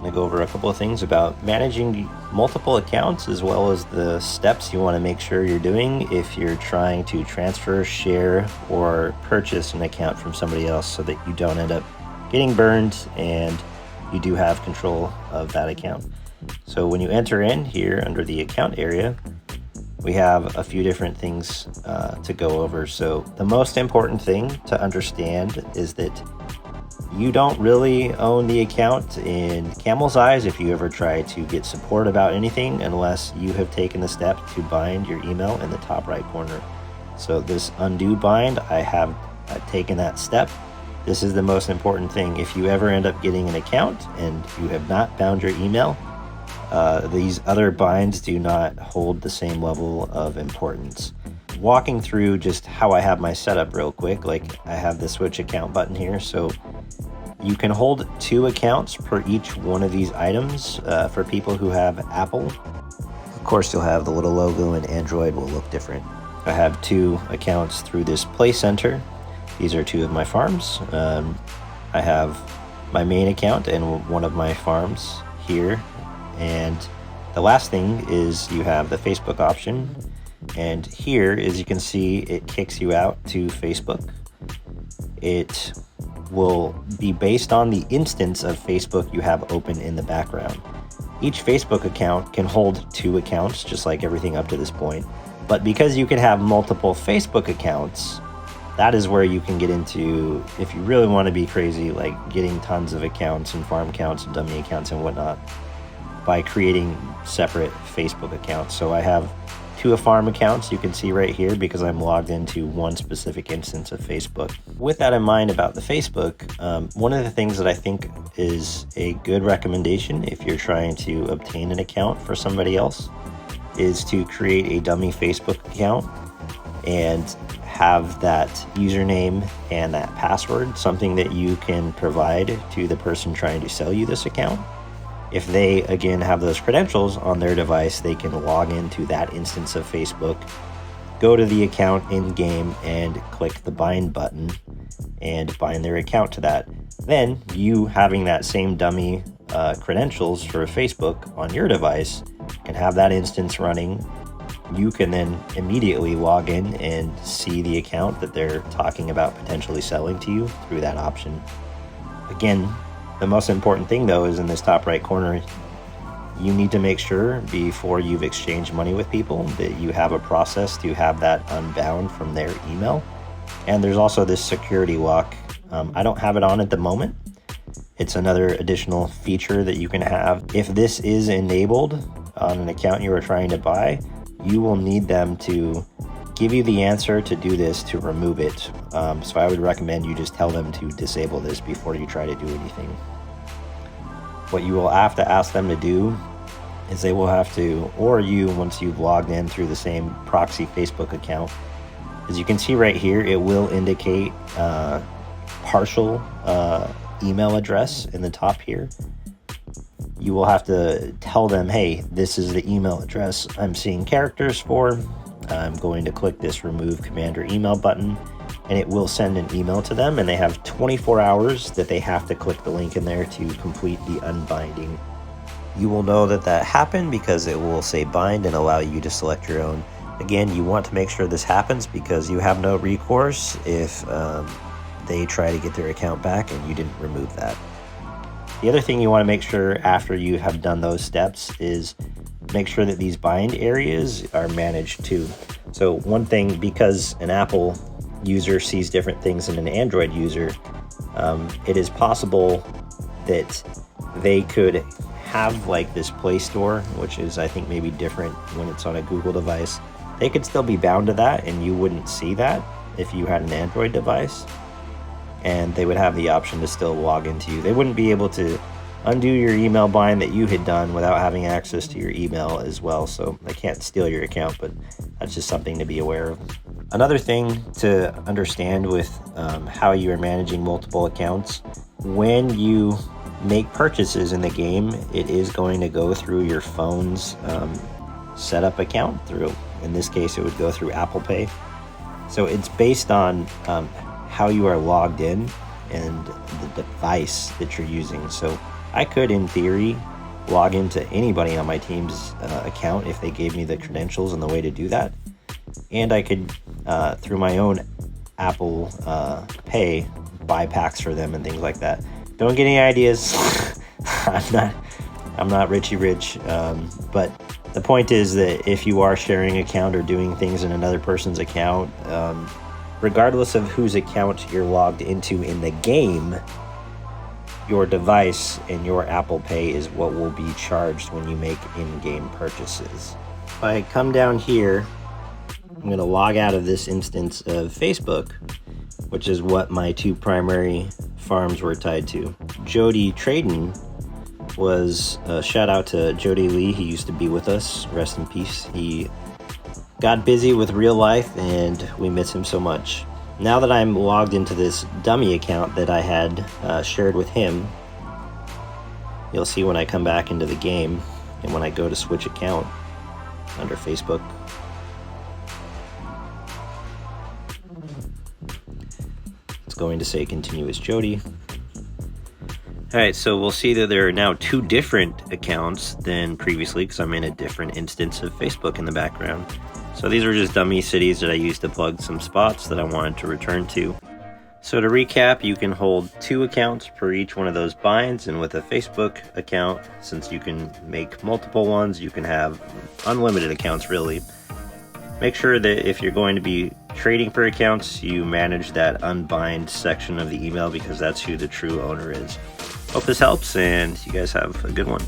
I'm going to go over a couple of things about managing multiple accounts, as well as the steps you want to make sure you're doing if you're trying to transfer, share, or purchase an account from somebody else, so that you don't end up getting burned and you do have control of that account. So when you enter in here under the account area, we have a few different things to go over. So the most important thing to understand is that you don't really own the account in Camel's eyes if you ever try to get support about anything, unless you have taken the step to bind your email in the top right corner. So this undo bind, I have taken that step. This is the most important thing. If you ever end up getting an account and you have not bound your email, these other binds do not hold the same level of importance. Walking through just how I have my setup real quick, like I have the switch account button here. So you can hold 2 accounts per each one of these items for people who have Apple. Of course, you'll have the little logo, and Android will look different. I have 2 accounts through this Play Center. These are 2 of my farms. I have my main account and one of my farms here. And the last thing is you have the Facebook option. And here, as you can see, it kicks you out to Facebook. It will be based on the instance of Facebook you have open in the background. Each Facebook account can hold 2 accounts, just like everything up to this point. But because you can have multiple Facebook accounts, that is where you can get into, if you really want to be crazy, like getting tons of accounts and farm accounts and dummy accounts and whatnot, by creating separate Facebook accounts. So I have 2 farm accounts, you can see right here, because I'm logged into one specific instance of Facebook. With that in mind about the Facebook, one of the things that I think is a good recommendation if you're trying to obtain an account for somebody else is to create a dummy Facebook account and have that username and that password something that you can provide to the person trying to sell you this account. If they, again, have those credentials on their device, they can log into that instance of Facebook, go to the account in-game, and click the bind button and bind their account to that. Then, you having that same dummy credentials for Facebook on your device can have that instance running. You can then immediately log in and see the account that they're talking about potentially selling to you through that option. Again, the most important thing, though, is in this top right corner, you need to make sure before you've exchanged money with people that you have a process to have that unbound from their email. And there's also this security lock. I don't have it on at the moment. It's another additional feature that you can have. If this is enabled on an account you are trying to buy, you will need them to give you the answer to do this to remove it. So I would recommend you just tell them to disable this before you try to do anything. What you will have to ask them to do is they will have to, or you, once you've logged in through the same proxy Facebook account, as you can see right here, it will indicate partial email address in the top here. You will have to tell them, hey, this is the email address I'm seeing characters for. I'm going to click this remove command or email button, and it will send an email to them, and they have 24 hours that they have to click the link in there to complete the unbinding. You will know that that happened because it will say bind and allow you to select your own. Again, you want to make sure this happens because you have no recourse if they try to get their account back and you didn't remove that. The other thing you want to make sure after you have done those steps is make sure that these bind areas are managed too. So one thing, because an Apple user sees different things than an Android user, it is possible that they could have like this Play Store, which is I think maybe different when it's on a Google device. They could still be bound to that and you wouldn't see that if you had an Android device, and they would have the option to still log into you. They wouldn't be able to undo your email bind that you had done without having access to your email as well. So they can't steal your account, but that's just something to be aware of. Another thing to understand with how you are managing multiple accounts, when you make purchases in the game, it is going to go through your phone's setup account through, in this case, it would go through Apple Pay. So it's based on how you are logged in and the device that you're using. So I could, in theory, log into anybody on my team's account if they gave me the credentials and the way to do that. And I could, through my own Apple Pay, buy packs for them and things like that. Don't get any ideas. I'm not Richie Rich, but the point is that if you are sharing an account or doing things in another person's account, regardless of whose account you're logged into in the game, your device and your Apple Pay is what will be charged when you make in-game purchases. If I come down here, I'm going to log out of this instance of Facebook, which is what my two primary farms were tied to. Jody Traden was a shout out to Jody Lee. He used to be with us. Rest in peace. He got busy with real life and we miss him so much. Now that I'm logged into this dummy account that I had shared with him, you'll see when I come back into the game and when I go to switch account under Facebook, it's going to say continue as Jody. Alright, so we'll see that there are now two different accounts than previously because I'm in a different instance of Facebook in the background. So these are just dummy cities that I used to plug some spots that I wanted to return to. So to recap, you can hold 2 accounts per each one of those binds, and with a Facebook account, since you can make multiple ones, you can have unlimited accounts really. Make sure that if you're going to be trading for accounts, you manage that unbind section of the email because that's who the true owner is. Hope this helps, and you guys have a good one.